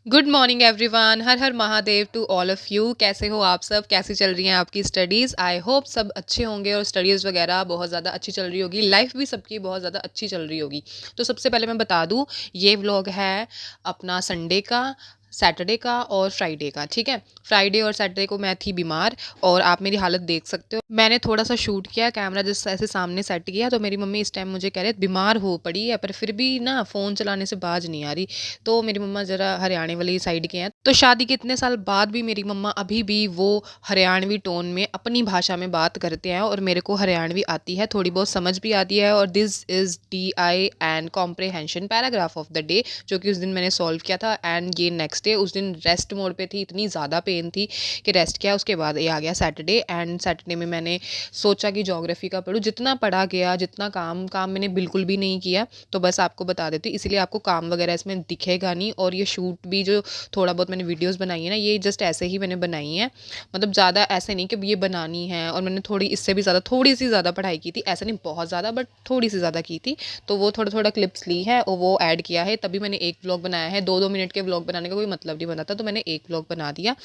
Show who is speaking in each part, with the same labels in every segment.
Speaker 1: Good morning everyone. हर हर Mahadev to all of you. कैसे हो आप सब? कैसी चल रही हैं आपकी स्टडीज़? आई होप सब अच्छे होंगे और स्टडीज़ वगैरह बहुत ज़्यादा अच्छी चल रही होगी। लाइफ भी सबकी बहुत ज़्यादा अच्छी चल रही होगी। तो सबसे पहले मैं बता दूं, ये व्लॉग है अपना संडे का, सैटरडे का और फ्राइडे का। ठीक है, फ्राइडे और सैटरडे को मैं थी बीमार और आप मेरी हालत देख सकते हो। मैंने थोड़ा सा शूट किया, कैमरा जिस ऐसे सामने सेट किया, तो मेरी मम्मी इस टाइम मुझे कह रहे बीमार हो पड़ी है, पर फिर भी ना फ़ोन चलाने से बाज नहीं आ रही। तो मेरी मम्मा ज़रा हरियाणवी वाली साइड के हैं, तो शादी के इतने साल बाद भी मेरी मम्मा अभी भी वो हरियाणवी टोन में अपनी भाषा में बात करते हैं और मेरे को हरियाणवी आती है, थोड़ी बहुत समझ भी आती है। और this is DI and comprehension paragraph of the day, जो कि उस दिन मैंने सॉल्व किया था। एंड ये नेक्स्ट डे, उस दिन रेस्ट मोड पे थी, इतनी ज़्यादा पेन थी कि रेस्ट किया। उसके बाद ये आ गया सैटरडे, एंड सैटरडे में मैंने सोचा कि ज्योग्राफी का पढ़ूँ। जितना पढ़ा गया, जितना काम काम मैंने बिल्कुल भी नहीं किया। तो बस आपको बता देती हूँ, इसलिए आपको काम वगैरह इसमें दिखेगा नहीं। और ये शूट भी जो थोड़ा बहुत मैंने वीडियोस बनाई है ना, ये जस्ट ऐसे ही मैंने बनाई है। मतलब ज़्यादा ऐसे नहीं कि ये बनानी है, और मैंने थोड़ी इससे भी ज़्यादा, थोड़ी सी ज़्यादा पढ़ाई की थी, ऐसा नहीं बहुत ज़्यादा, बट थोड़ी सी ज़्यादा की थी। तो वो थोड़ा थोड़ा क्लिप्स ली है और वो ऐड किया है, तभी मैंने एक व्लॉग बनाया है। 2-2 मिनट के व्लॉग बनाने का कोई मतलब नहीं बनता, तो मैंने एक व्लॉग बना दिया।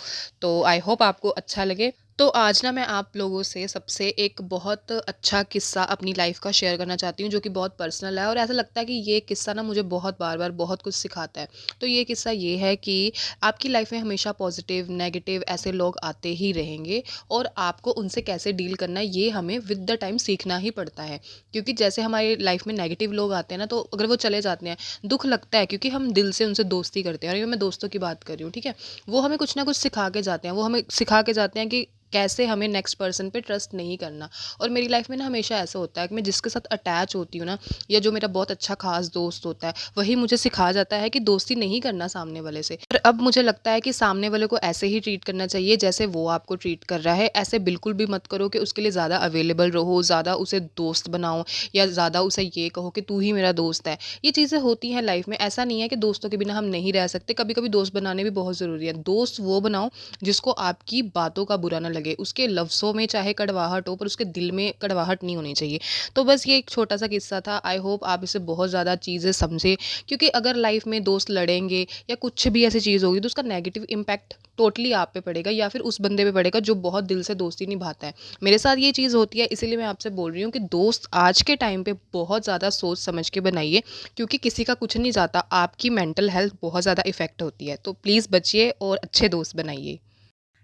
Speaker 1: तो आई होप आपको अच्छा लगे। तो आज ना मैं आप लोगों से सबसे एक बहुत अच्छा किस्सा अपनी लाइफ का शेयर करना चाहती हूँ, जो कि बहुत पर्सनल है, और ऐसा लगता है कि ये किस्सा ना मुझे बहुत बार बार बहुत कुछ सिखाता है। तो ये किस्सा ये है कि आपकी लाइफ में हमेशा पॉजिटिव नेगेटिव ऐसे लोग आते ही रहेंगे, और आपको उनसे कैसे डील करना है ये हमें विद द टाइम सीखना ही पड़ता है। क्योंकि जैसे हमारी लाइफ में नेगेटिव लोग आते हैं ना, तो अगर वो चले जाते हैं, दुख लगता है, क्योंकि हम दिल से उनसे दोस्ती करते हैं। और ये मैं दोस्तों की बात कर रही हूँ, ठीक है। वो हमें कुछ ना कुछ सिखा के जाते हैं, वो हमें सिखा के जाते हैं कि कैसे हमें नेक्स्ट पर्सन पे ट्रस्ट नहीं करना। और मेरी लाइफ में ना हमेशा ऐसा होता है कि मैं जिसके साथ अटैच होती हूँ ना, या जो मेरा बहुत अच्छा खास दोस्त होता है, वही मुझे सिखा जाता है कि दोस्ती नहीं करना सामने वाले से। और अब मुझे लगता है कि सामने वाले को ऐसे ही ट्रीट करना चाहिए जैसे वो आपको ट्रीट कर रहा है। ऐसे बिल्कुल भी मत करो कि उसके लिए ज़्यादा अवेलेबल रहो, ज़्यादा उसे दोस्त बनाओ, या ज़्यादा उसे ये कहो कि तू ही मेरा दोस्त है। ये चीज़ें होती हैं लाइफ में। ऐसा नहीं है कि दोस्तों के बिना हम नहीं रह सकते, कभी कभी दोस्त बनाने भी बहुत ज़रूरी है। दोस्त वो बनाओ जिसको आपकी बातों का बुरा ना लगे, उसके लफ्ज़ों में चाहे कड़वाहट हो, पर उसके दिल में कड़वाहट नहीं होनी चाहिए। तो बस ये एक छोटा सा किस्सा था। आई होप आप इसे बहुत ज़्यादा चीज़ें समझे, क्योंकि अगर लाइफ में दोस्त लड़ेंगे या कुछ भी ऐसी चीज़ होगी, तो उसका नेगेटिव इम्पैक्ट टोटली आप पे पड़ेगा, या फिर उस बंदे पे पड़ेगा जो बहुत दिल से दोस्ती निभाता है। मेरे साथ ये चीज़ होती है, इसीलिए मैं आपसे बोल रही हूँ कि दोस्त आज के टाइम पे बहुत ज़्यादा सोच समझ के बनाइए, क्योंकि किसी का कुछ नहीं जाता, आपकी मेंटल हेल्थ बहुत ज़्यादा इफेक्ट होती है। तो प्लीज़ बचिए और अच्छे दोस्त बनाइए।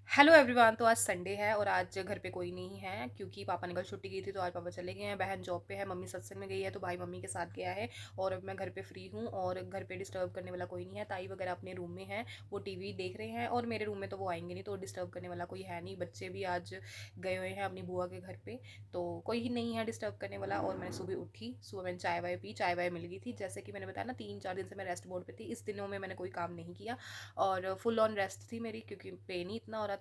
Speaker 1: Hello everyone. तो आज संडे है और आज घर पे कोई नहीं है, क्योंकि पापा ने कल छुट्टी की थी, तो आज पापा चले गए हैं। बहन जॉब पे है, मम्मी सत्संग में गई है, तो भाई मम्मी के साथ गया है। और अब मैं घर पे फ्री हूँ और घर पे डिस्टर्ब करने वाला कोई नहीं है। ताई वगैरह अपने रूम में है, वो टीवी देख रहे हैं, और मेरे रूम में तो वो आएंगे नहीं, तो डिस्टर्ब करने वाला कोई है नहीं। बच्चे भी आज गए हुए हैं अपनी बुआ के घर पे, तो कोई ही नहीं है डिस्टर्ब करने वाला। और मैं सुबह उठी, सुबह मैंने चाय वाय पी, चाय वाय मिल गई थी। जैसे कि मैंने बताया ना, 3-4 दिन से मैं रेस्ट मोड पे थी। इस दिनों में मैंने कोई काम नहीं किया और फुल ऑन रेस्ट थी मेरी, क्योंकि पेन ही इतना हो रहा था।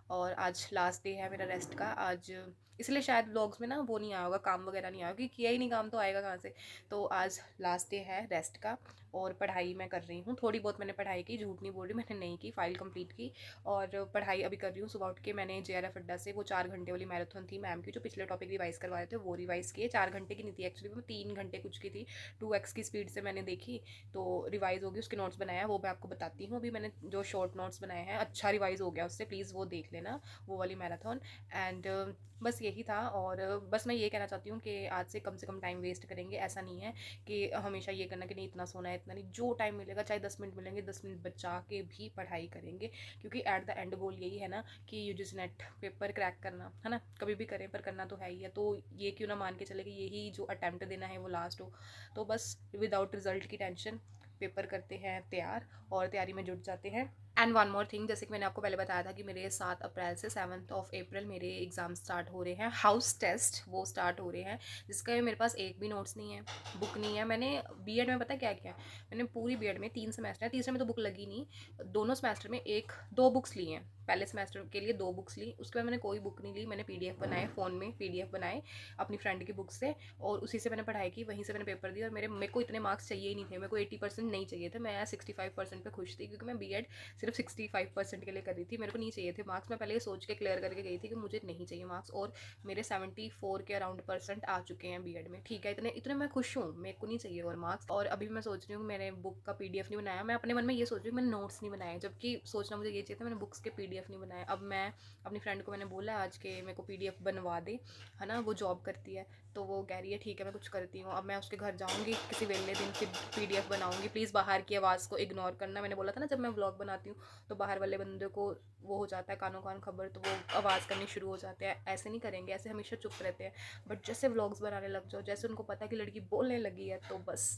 Speaker 1: और आज लास्ट डे है मेरा रेस्ट का आज, इसलिए शायद व्लॉग्स में ना वो नहीं आया होगा, काम वगैरह नहीं आया होगा, क्योंकि किया ही नहीं काम तो आएगा कहाँ से। तो आज लास्ट डे है रेस्ट का, और पढ़ाई मैं कर रही हूँ। थोड़ी बहुत मैंने पढ़ाई की, झूठ नहीं बोल रही, मैंने नहीं की, फाइल कंप्लीट की। और पढ़ाई अभी कर रही हूँ। सुबह उठ के मैंने JRF अड्डा से वो 4 घंटे वाली मैराथन थी मैम की, जो पिछले टॉपिक रिवाइज करवा रहे थे, वो रिवाइज किए। 4 घंटे की नहीं थी एक्चुअली, वो 3 घंटे कुछ की थी। 2x की स्पीड से मैंने देखी, तो रिवाइज होगी, उसके नोट्स बनाया, वो मैं आपको बताती हूँ। अभी मैंने जो शॉर्ट नोट्स बनाए हैं, अच्छा रिवाइज हो गया उससे, प्लीज़ वो देख लेना, वो वाली मैराथन। एंड बस यही था। और बस मैं ये कहना चाहती हूँ कि आज से कम टाइम वेस्ट करेंगे। ऐसा नहीं है कि हमेशा ये करना कि नहीं इतना सोना है, इतना नहीं। जो टाइम मिलेगा, चाहे 10 मिनट मिलेंगे, 10 मिनट बचा के भी पढ़ाई करेंगे, क्योंकि एट द एंड गोल यही है ना कि UGC नेट पेपर क्रैक करना है ना। कभी भी करें, पर करना तो है ही है। तो ये क्यों ना मान के चले कि यही जो अटैम्प्ट देना है वो लास्ट हो। तो बस विदाउट रिजल्ट की टेंशन पेपर करते हैं तैयार, और तैयारी में जुट जाते हैं। एंड वन मोर थिंग, जैसे कि मैंने आपको पहले बताया था कि मेरे 7 अप्रैल से 7 अप्रैल मेरे एग्ज़ाम स्टार्ट हो रहे हैं, हाउस टेस्ट वो स्टार्ट हो रहे हैं, जिसका मेरे पास एक भी नोट्स नहीं है, बुक नहीं है। मैंने बीएड में पता क्या किया, मैंने पूरी बीएड में 3 सेमेस्टर है, तीसरे में तो बुक लगी नहीं, दोनों सेमेस्टर में 1-2 बुक्स ली हैं। पहले सेमेस्टर के लिए 2 बुक्स ली, उसके बाद मैंने कोई बुक नहीं ली। मैंने PDF बनाए, फ़ोन में PDF बनाए अपनी फ्रेंड की बुक से, और उसी से मैंने पढ़ाई की, वहीं से मैंने पेपर दिया। और मेरे को इतने मार्क्स चाहिए ही नहीं थे, मेरे को 80% नहीं चाहिए थे, मैं 65% पे खुश थी, क्योंकि मैं बीएड सिर्फ सिर्फ 65% के लिए कर रही थी, मेरे को नहीं चाहिए थे मार्क्स। मैं पहले ये सोच के क्लियर करके गई थी कि मुझे नहीं चाहिए मार्क्स, और मेरे 74 के अराउंड परसेंट आ चुके हैं बीएड में। ठीक है, इतने इतने मैं खुश हूँ, मेरे को नहीं चाहिए और मार्क्स। और अभी मैं सोच रही हूँ मैंने बुक का पीडीएफ नहीं बनाया, मैं अपने मन में ये सोच रही हूँ मैंने नोट्स नहीं बनाए, जबकि सोचना मुझे ये चाहिए था, मैंने बुक्स के पीडीएफ नहीं बनाए। अब मैं अपनी फ्रेंड को मैंने बोला आज के मेरे को पीडीएफ बनवा दे, है ना, वो जॉब करती है, तो वो कह रही है ठीक है मैं कुछ करती हूँ। अब मैं उसके घर जाऊँगी किसी वेले दिन, फिर पीडीएफ बनाऊँगी। प्लीज़ बाहर की आवाज़ को इग्नोर करना, मैंने बोला था ना जब मैं व्लॉग बनाती हूँ तो बाहर वाले बंदे को वो हो जाता है कानों कान खबर, तो वो आवाज़ करनी शुरू हो जाते हैं। ऐसे नहीं करेंगे, ऐसे हमेशा चुप रहते हैं, बट जैसे व्लॉग्स बनाने लग जाओ, जैसे उनको पता है कि लड़की बोलने लगी है, तो बस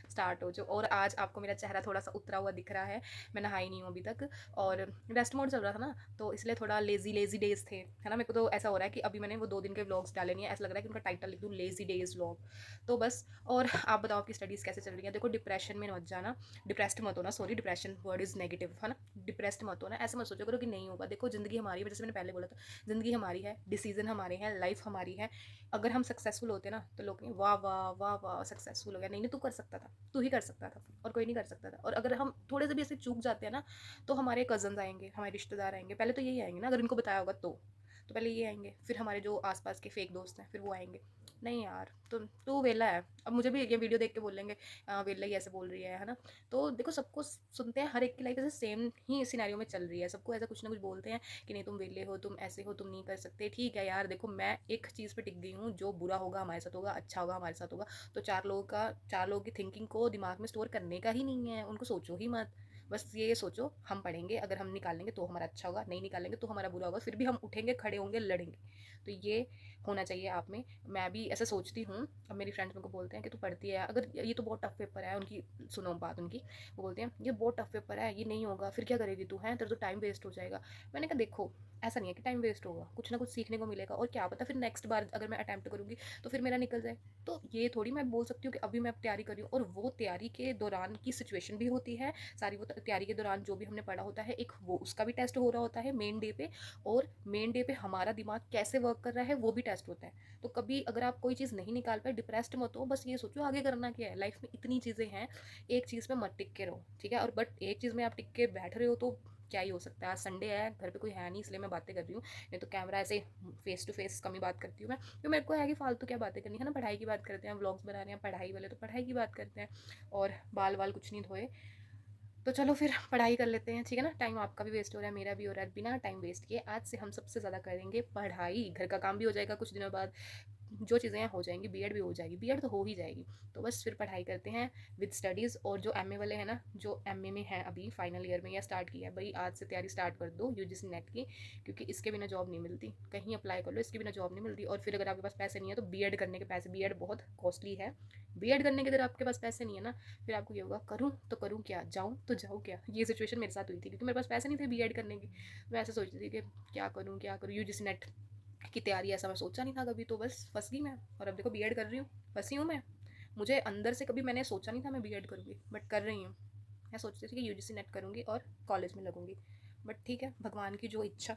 Speaker 1: स्टार्ट हो जाओ। और आज आपको मेरा चेहरा थोड़ा सा उतरा हुआ दिख रहा है, मैं नहाई नहीं हूँ अभी तक, और रेस्ट मोड चल रहा था ना, तो इसलिए थोड़ा लेजी लेजी डेज थे, है ना। मेरे को तो ऐसा हो रहा है कि अभी मैंने वो 2 दिन के व्लॉग्स डाले नहीं है, ऐसा लग रहा है कि उनका टाइटल लिख दूँ लेजी डेज व्लॉग, तो बस। और आप बताओ आपकी स्टडीज़ कैसे चल रही है। देखो डिप्रेशन में मत जाना, डिप्रेस्ड मत होना, sorry depression word is negative, है ना। डिप्रेस्ड मत होना, ऐसे मत सोचो करो कि नहीं होगा। देखो ज़िंदगी हमारी है, जैसे मैंने पहले बोला था, ज़िंदगी हमारी है, डिसीजन हमारे हैं, लाइफ हमारी है। अगर हम सक्सेसफुल होते ना तो लोग वाह वाह वाह वाह सक्सेसफुल हो गया, नहीं नहीं तू कर सकता था, तू ही कर सकता था, और कोई नहीं कर सकता था। और अगर हम थोड़े से भी ऐसे चूक जाते हैं ना, तो हमारे कजन्स आएंगे, हमारे रिश्तेदार आएंगे, पहले तो यही आएंगे ना, अगर इनको बताया होगा तो पहले ये आएंगे, फिर हमारे जो आसपास के फेक दोस्त हैं फिर वो आएंगे। नहीं यार, तू वेला है। अब मुझे भी ये वीडियो देख के बोलेंगे वेला ही ऐसे बोल रही है ना। तो देखो सबको सुनते हैं, हर एक की लाइफ ऐसे सेम ही सिनेरियो में चल रही है, सबको ऐसा कुछ ना कुछ बोलते हैं कि नहीं तुम वेले हो, तुम ऐसे हो, तुम नहीं कर सकते। ठीक है यार, देखो मैं एक चीज़ पे टिक गई हूँ, जो बुरा होगा हमारे साथ होगा, अच्छा होगा हमारे साथ होगा। तो चार लोगों की थिंकिंग को दिमाग में स्टोर करने का ही नहीं है, उनको सोचो ही मत। बस ये सोचो हम पढ़ेंगे, अगर हम निकालेंगे तो हमारा अच्छा होगा, नहीं निकालेंगे तो हमारा बुरा होगा, फिर भी हम उठेंगे, खड़े होंगे, लड़ेंगे। तो ये होना चाहिए आप में। मैं भी ऐसा सोचती हूँ। अब मेरी फ्रेंड्स मेरे को बोलते हैं कि तू पढ़ती है, अगर ये तो बहुत टफ पेपर है उनकी, सुनो बात उनकी, वो बोलते हैं ये बहुत टफ पेपर है, ये नहीं होगा, फिर क्या करेगी तू, है तेरा तो टाइम वेस्ट हो जाएगा। मैंने कहा देखो ऐसा नहीं है कि टाइम वेस्ट होगा, कुछ ना कुछ सीखने को मिलेगा, और क्या पता फिर नेक्स्ट बार अगर मैं अटैम्प्ट करूँगी तो फिर मेरा निकल जाए। तो ये थोड़ी मैं बोल सकती हूँ कि अभी मैं तैयारी कर रही हूँ, और वो तैयारी के दौरान की सिचुएशन भी होती है सारी, वो तैयारी के दौरान जो भी हमने पढ़ा होता है, एक वो उसका भी टेस्ट हो रहा होता है मेन डे पे, और मेन डे पे हमारा दिमाग कैसे वर्क कर रहा है वो भी टेस्ट होता है। तो कभी अगर आप कोई चीज़ नहीं निकाल पाए, डिप्रेस्ड मत हो, बस ये सोचो आगे करना क्या है। लाइफ में इतनी चीज़ें हैं, एक चीज़ पे मत टिक के रहो, ठीक है। और बट एक चीज़ में आप टिक के बैठ रहे हो तो क्या ही हो सकता है। आज संडे है, घर पे कोई है नहीं, इसलिए मैं बातें कर रही हूँ, नहीं तो कैमरा ऐसे फेस टू फेस कम ही बात करती हूँ मैं, क्योंकि मेरे को है कि फालतू क्या बातें करनी है ना। पढ़ाई की बात करते हैं, व्लॉग्स बना रहे हैं पढ़ाई वाले, तो पढ़ाई की बात करते हैं। और बाल वाल कुछ नहीं धोए, तो चलो फिर पढ़ाई कर लेते हैं, ठीक है ना। टाइम आपका भी वेस्ट हो रहा है, मेरा भी हो रहा है, बिना टाइम वेस्ट किए आज से हम सबसे ज़्यादा करेंगे पढ़ाई। घर का काम भी हो जाएगा कुछ दिनों बाद, जो चीज़ें हैं हो जाएंगी, बीएड भी हो जाएगी, बीएड तो हो ही जाएगी। तो बस फिर पढ़ाई करते हैं विद स्टडीज़। और जो एमए वाले हैं ना, जो एमए में हैं अभी फाइनल ईयर में या स्टार्ट किया है, भाई आज से तैयारी स्टार्ट कर दो यूजीसी नेट की, क्योंकि इसके बिना जॉब नहीं मिलती। कहीं अप्लाई कर लो, इसके बिना जॉब नहीं मिलती। और फिर अगर आपके पास पैसे नहीं है तो बीएड करने के पैसे, बीएड बहुत कॉस्टली है, बीएड करने के अगर आपके पास पैसे नहीं है ना, फिर आपको ये होगा करूँ तो करूँ क्या, जाऊँ तो जाऊँ क्या। ये सिचुएशन मेरे साथ हुई थी, क्योंकि मेरे पास पैसे नहीं थे बीएड करने की। मैं ऐसे सोचती थी कि क्या करूँ यूजीसी नेट की तैयारी, ऐसा मैं सोचा नहीं था कभी, तो बस फंस गई मैं। और अब देखो बीएड कर रही हूँ, फंसी हूँ मैं। मुझे अंदर से कभी मैंने सोचा नहीं था मैं बीएड करूँगी, बट कर रही हूँ। मैं सोचती थी कि यूजीसी नेट करूँगी और कॉलेज में लगूँगी, बट ठीक है भगवान की जो इच्छा।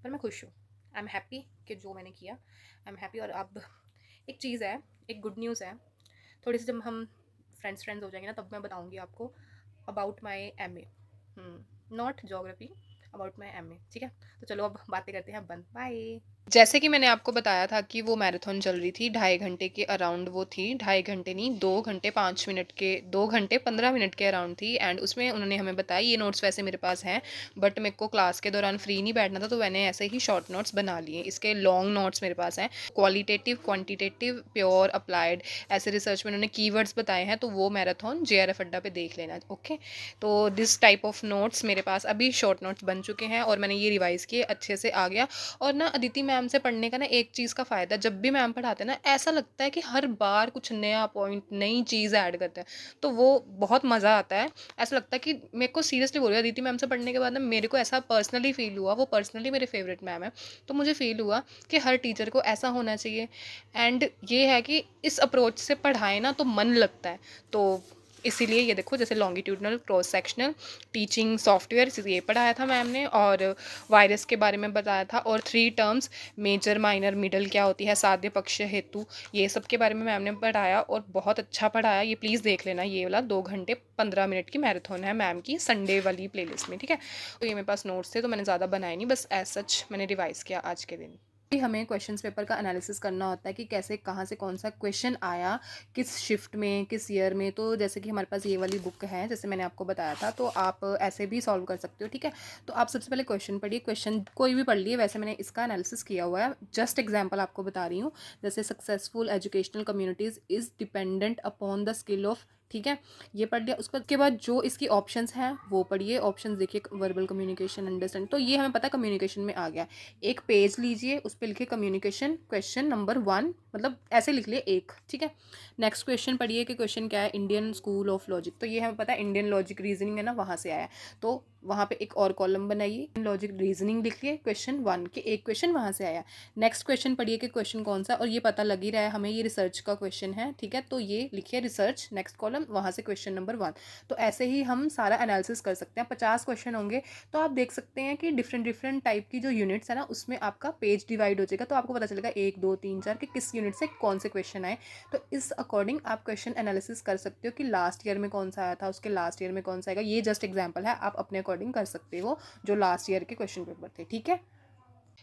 Speaker 1: पर मैं खुश हूँ, आई एम हैप्पी कि जो मैंने किया, आई एम हैप्पी। और अब एक चीज़ है, एक गुड न्यूज़ है, थोड़ी सी जब हम फ्रेंड्स फ्रेंड्स हो जाएंगे ना, तब मैं बताऊँगी आपको about my M A, not geography, about my M A, ठीक है। तो चलो अब बातें करते हैं बंद, बाय। जैसे कि मैंने आपको बताया था कि वो मैराथन चल रही थी, 2.5 घंटे के अराउंड वो थी, 2.5 घंटे नहीं, 2 घंटे 5 मिनट के, 2 घंटे 15 मिनट के अराउंड थी। एंड उसमें उन्होंने हमें बताया, ये नोट्स वैसे मेरे पास हैं, बट मेरे को क्लास के दौरान फ्री नहीं बैठना था, तो मैंने ऐसे ही शॉर्ट नोट्स बना लिए। इसके लॉन्ग नोट्स मेरे पास हैं, क्वालिटेटिव, क्वान्टिटेटिव, प्योर, अप्लाइड, ऐसे रिसर्च में उन्होंने कीवर्ड्स बताए हैं, तो वो मैराथन जेआरएफ अड्डा पे देख लेना, ओके। तो दिस टाइप ऑफ नोट्स मेरे पास अभी शॉर्ट नोट्स बन चुके हैं, और मैंने ये रिवाइज़ किए, अच्छे से आ गया। और ना अदिति मैम से पढ़ने का ना एक चीज़ का फ़ायदा, जब भी मैम पढ़ाते हैं ना, ऐसा लगता है कि हर बार कुछ नया पॉइंट, नई चीज़ ऐड करते हैं, तो वो बहुत मज़ा आता है। ऐसा लगता है कि मेरे को सीरियसली बोल रही है, अदिति मैम से पढ़ने के बाद ना मेरे को ऐसा पर्सनली फ़ील हुआ, वो पर्सनली मेरे फेवरेट मैम है, तो मुझे फ़ील हुआ कि हर टीचर को ऐसा होना चाहिए। एंड ये है कि इस अप्रोच से पढ़ाएं ना तो मन लगता है। तो इसीलिए ये देखो, जैसे longitudinal, cross sectional, teaching software ये पढ़ाया था मैम ने, और वायरस के बारे में बताया था, और 3 टर्म्स मेजर, माइनर, मिडल क्या होती है, साध्य, पक्ष, हेतु, ये सब के बारे में मैम ने पढ़ाया, और बहुत अच्छा पढ़ाया। ये प्लीज़ देख लेना, ये वाला 2 घंटे 15 मिनट की मैराथन है मैम की संडे वाली प्लेलिस्ट में, ठीक है। तो ये मेरे पास नोट्स थे तो मैंने ज़्यादा बनाए नहीं, बस एज सच मैंने रिवाइज़ किया आज के दिन। हमें क्वेश्चंस पेपर का एनालिसिस करना होता है कि कैसे, कहाँ से कौन सा क्वेश्चन आया, किस शिफ्ट में, किस ईयर में। तो जैसे कि हमारे पास ये वाली बुक है, जैसे मैंने आपको बताया था, तो आप ऐसे भी सॉल्व कर सकते हो, ठीक है। तो आप सबसे पहले क्वेश्चन पढ़िए, क्वेश्चन कोई भी पढ़ लिए, वैसे मैंने इसका एनालिसिस किया हुआ है, जस्ट एग्जाम्पल आपको बता रही हूँ। जैसे successful educational communities is dependent upon the skill of, ठीक है, ये पढ़ लिया। उसके बाद जो इसकी ऑप्शंस हैं वो पढ़िए। ऑप्शंस देखिए, वर्बल कम्युनिकेशन, अंडरस्टैंड, तो ये हमें पता है कम्युनिकेशन में आ गया। एक पेज लीजिए, उस पर लिखिए कम्युनिकेशन क्वेश्चन नंबर 1, मतलब ऐसे लिख लिए एक, ठीक है। नेक्स्ट क्वेश्चन पढ़िए कि क्वेश्चन क्या है, इंडियन स्कूल ऑफ लॉजिक, तो ये हमें पता है इंडियन लॉजिक रीजनिंग है ना, वहाँ से आया है। तो वहाँ पे एक और कॉलम बनाइए, लॉजिक रीजनिंग लिखिए क्वेश्चन 1 के, एक क्वेश्चन वहाँ से आया। नेक्स्ट क्वेश्चन पढ़िए कि क्वेश्चन कौन सा, और ये पता लग ही रहा है हमें, ये रिसर्च का क्वेश्चन है, ठीक है। तो ये लिखिए रिसर्च, नेक्स्ट कॉलम, वहाँ से क्वेश्चन नंबर 1। तो ऐसे ही हम सारा एनालिसिस कर सकते हैं। 50 क्वेश्चन होंगे, तो आप देख सकते हैं कि डिफरेंट डिफरेंट टाइप की जो यूनिट्स है ना, उसमें आपका पेज डिवाइड हो जाएगा, तो आपको पता चलेगा 1 2 3 4 कि किस यूनिट से कौन से क्वेश्चन आए। तो इस अकॉर्डिंग आप क्वेश्चन एनालिसिस कर सकते हो कि लास्ट ईयर में कौन सा आया था, उसके लास्ट ईयर में कौन सा आएगा। ये जस्ट एग्जाम्पल है, आप अपने अकॉर्डिंग कर सकते हो जो लास्ट ईयर के क्वेश्चन पेपर थे, ठीक है।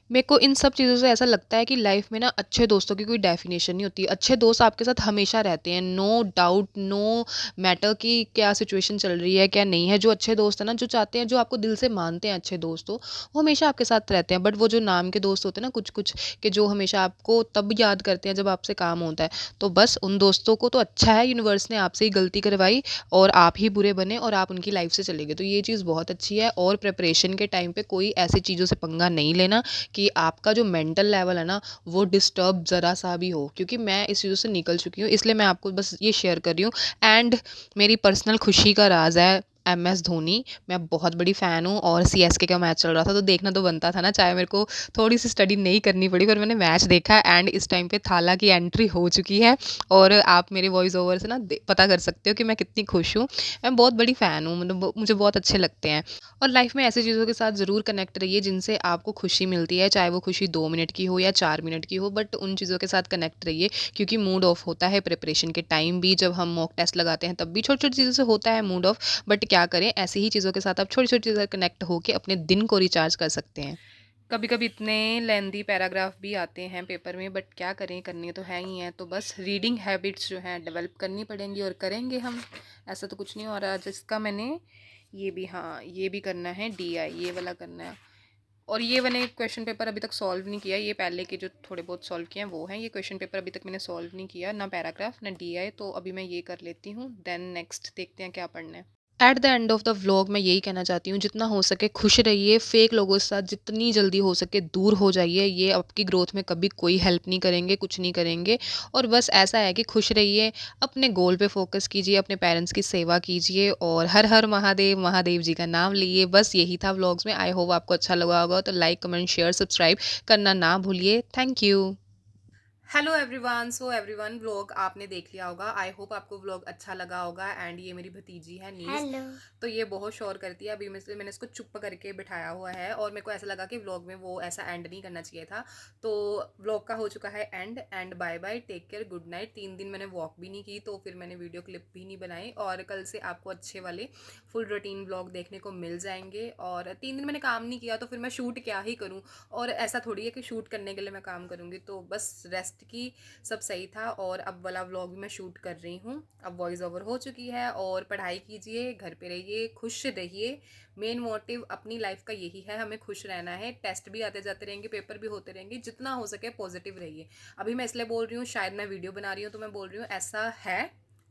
Speaker 1: मेरे को इन सब चीज़ों से ऐसा लगता है कि लाइफ में ना अच्छे दोस्तों की कोई डेफिनेशन नहीं होती। अच्छे दोस्त आपके साथ हमेशा रहते हैं, नो डाउट, नो मैटर कि क्या सिचुएशन चल रही है, क्या नहीं है। जो अच्छे दोस्त हैं ना, जो चाहते हैं, जो आपको दिल से मानते हैं अच्छे दोस्त हो, वो हमेशा आपके साथ रहते हैं। बट वो जो नाम के दोस्त होते हैं ना, कुछ-कुछ, कि जो हमेशा आपको तब याद करते हैं जब आपसे काम होता है। तो बस उन दोस्तों को तो अच्छा है यूनिवर्स ने आपसे ही गलती करवाई और आप ही बुरे बने और आप उनकी लाइफ से चले गए। तो ये चीज़ बहुत अच्छी है, और प्रिपरेशन के टाइम पे कोई ऐसी चीज़ों से पंगा नहीं लेना कि आपका जो मेंटल लेवल है ना, वो डिस्टर्ब ज़रा सा भी हो, क्योंकि मैं इस चीज़ों से निकल चुकी हूँ, इसलिए मैं आपको बस ये शेयर कर रही हूँ। एंड मेरी पर्सनल खुशी का राज है एमएस धोनी। मैं बहुत बड़ी फ़ैन हूँ, और सीएसके का मैच चल रहा था तो देखना तो बनता था ना, चाहे मेरे को थोड़ी सी स्टडी नहीं करनी पड़ी, पर मैंने मैच देखा। एंड इस टाइम पे थाला की एंट्री हो चुकी है, और आप मेरे वॉइस ओवर से ना पता कर सकते हो कि मैं कितनी खुश हूँ। मैं बहुत बड़ी फ़ैन हूँ, मतलब मुझे बहुत अच्छे लगते हैं। और लाइफ में ऐसी चीज़ों के साथ ज़रूर कनेक्ट रहिए जिनसे आपको खुशी मिलती है, चाहे वो खुशी 2 मिनट की हो या 4 मिनट की हो, बट उन चीज़ों के साथ कनेक्ट रहिए, क्योंकि मूड ऑफ होता है प्रिपरेशन के टाइम भी, जब हम मॉक टेस्ट लगाते हैं तब भी छोटी-छोटी चीज़ों से होता है मूड ऑफ। बट क्या करें, ऐसी ही चीज़ों के साथ आप छोटी-छोटी चीज़ों से कनेक्ट होके अपने दिन को रिचार्ज कर सकते हैं। कभी-कभी इतने लेंदी पैराग्राफ भी आते हैं पेपर में, बट क्या करें, करने तो है ही हैं। तो बस रीडिंग हैबिट्स जो हैं डेवलप करनी पड़ेंगी, और करेंगे हम। ऐसा तो कुछ नहीं हो रहा जिसका मैंने ये भी, हाँ, ये भी करना है, डीआई ये वाला करना है। और ये मैंने क्वेश्चन पेपर अभी तक सॉल्व नहीं किया, ये पहले के जो थोड़े बहुत सॉल्व किए हैं वो हैं। ये क्वेश्चन पेपर अभी तक मैंने सॉल्व नहीं किया, ना पैराग्राफ ना डीआई, तो अभी मैं ये कर लेती हूँ, देन नेक्स्ट देखते हैं क्या पढ़ना है। At the end of the vlog मैं यही कहना चाहती हूँ, जितना हो सके खुश रहिए, फेक लोगों के साथ जितनी जल्दी हो सके दूर हो जाइए। ये आपकी ग्रोथ में कभी कोई हेल्प नहीं करेंगे, कुछ नहीं करेंगे। और बस ऐसा है कि खुश रहिए, अपने गोल पे फोकस कीजिए, अपने पेरेंट्स की सेवा कीजिए, और हर हर महादेव, महादेव जी का नाम लिए। बस यही था व्लॉग्स में। आई होप आपको अच्छा लगा होगा, तो लाइक, कमेंट, शेयर, सब्सक्राइब करना ना भूलिए। Thank you. Hello everyone, so everyone, vlog आपने देख लिया होगा। आई होप आपको व्लॉग अच्छा लगा होगा। एंड ये मेरी भतीजी है नीस। हेलो। तो ये बहुत शोर करती है, अभी मैंने इसको चुप करके बिठाया हुआ है, और मेरे को ऐसा लगा कि व्लॉग में वो ऐसा एंड नहीं करना चाहिए था। तो व्लॉग का हो चुका है and bye bye, take care, good night. 3 दिन मैंने वॉक भी नहीं की, तो फिर मैंने वीडियो क्लिप भी नहीं बनाई, और कल से आपको अच्छे वाले फुल रूटीन व्लॉग देखने को मिल जाएंगे। और 3 दिन मैंने काम नहीं किया, तो फिर मैं शूट क्या ही करूँ। और ऐसा थोड़ी है कि शूट करने के लिए मैं काम करूँगी, तो बस रेस्ट की सब सही था। और अब वाला व्लॉग भी मैं शूट कर रही हूँ, अब वॉइस ओवर हो चुकी है। और पढ़ाई कीजिए, घर पे रहिए, खुश रहिए। मेन मोटिव अपनी लाइफ का यही है, हमें खुश रहना है। टेस्ट भी आते जाते रहेंगे, पेपर भी होते रहेंगे, जितना हो सके पॉजिटिव रहिए। अभी मैं इसलिए बोल रही हूँ, शायद मैं वीडियो बना रही हूँ तो मैं बोल रही हूँ, ऐसा है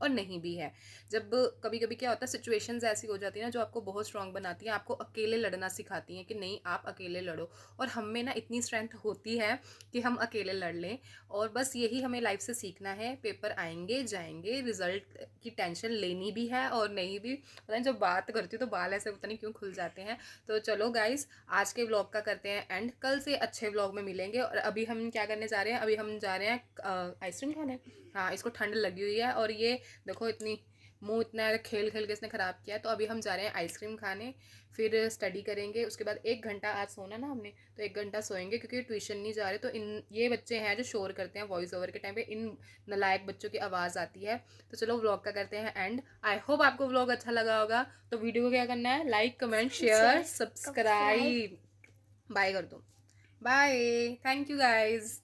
Speaker 1: और नहीं भी है। जब कभी कभी क्या होता है, सिचुएशंस ऐसी हो जाती है ना, जो आपको बहुत स्ट्रांग बनाती हैं, आपको अकेले लड़ना सिखाती हैं कि नहीं, आप अकेले लड़ो। और हम में ना इतनी स्ट्रेंथ होती है कि हम अकेले लड़ लें। और बस यही हमें लाइफ से सीखना है। पेपर आएंगे जाएंगे, रिजल्ट की टेंशन लेनी भी है और नहीं भी। पता नहीं, जब बात करती हूँ तो बाल ऐसे पता नहीं क्यों खुल जाते हैं। तो चलो गाइस, आज के व्लॉग का करते हैं एंड, कल से अच्छे व्लॉग में मिलेंगे। और अभी हम क्या करने जा रहे हैं, अभी हम जा रहे हैं आइसक्रीम खाने। हाँ, इसको ठंड लगी हुई है, और ये देखो इतनी मुंह इतना खेल खेल के इसने ख़राब किया है। तो अभी हम जा रहे हैं आइसक्रीम खाने, फिर स्टडी करेंगे। उसके बाद 1 घंटा आज सोना ना हमने, तो 1 घंटा सोएंगे क्योंकि ट्यूशन नहीं जा रहे। तो इन ये बच्चे हैं जो शोर करते हैं वॉइस ओवर के टाइम पे, इन नालायक बच्चों की आवाज़ आती है। तो चलो व्लॉग का करते हैं एंड। आई होप आपको व्लॉग अच्छा लगा होगा। तो वीडियो को क्या करना है, like comment share subscribe. Bye कर दो। Bye, thank you guys.